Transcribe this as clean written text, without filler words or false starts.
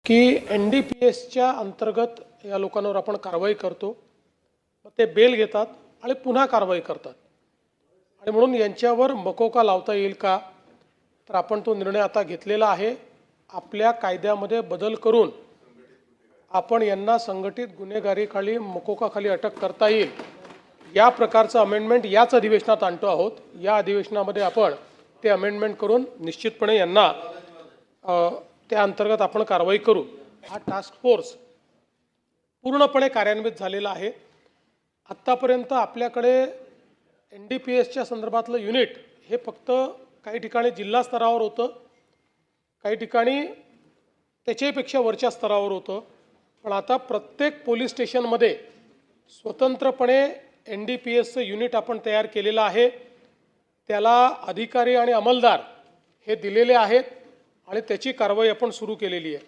की NDPSच्या अंतर्गत या लोकांवर आपण कारवाई करतो, मग ते बेल घेतात आणि पुन्हा कारवाई करतात आणि म्हणून यांच्यावर मकोका लावता येईल का, तर आपण तो निर्णय आता घेतलेला आहे। आपल्या कायद्यामध्ये बदल करून आपण यांना संघटित गुन्हेगारीखाली मकोकाखाली अटक करता येईल या प्रकारचं अमेंडमेंट याच अधिवेशनात आणतो आहोत। या अधिवेशनामध्ये आपण ते अमेंडमेंट करून निश्चितपणे यांना त्या अंतर्गत आपण कारवाई करू। हा टास्क फोर्स पूर्णपणे कार्यान्वित झालेला आहे। आत्तापर्यंत आपल्याकडे NDPSच्या संदर्भातलं युनिट हे फक्त काही ठिकाणी जिल्हा स्तरावर होतं, काही ठिकाणी त्याच्यापेक्षा वरच्या स्तरावर होतं, पण आता प्रत्येक पोलीस स्टेशनमध्ये स्वतंत्रपणे NDPSचं युनिट आपण तयार केलेलं आहे। त्याला अधिकारी आणि अंमलदार हे दिलेले आहेत आणि त्याची कारवाई आपण सुरू केलेली आहे।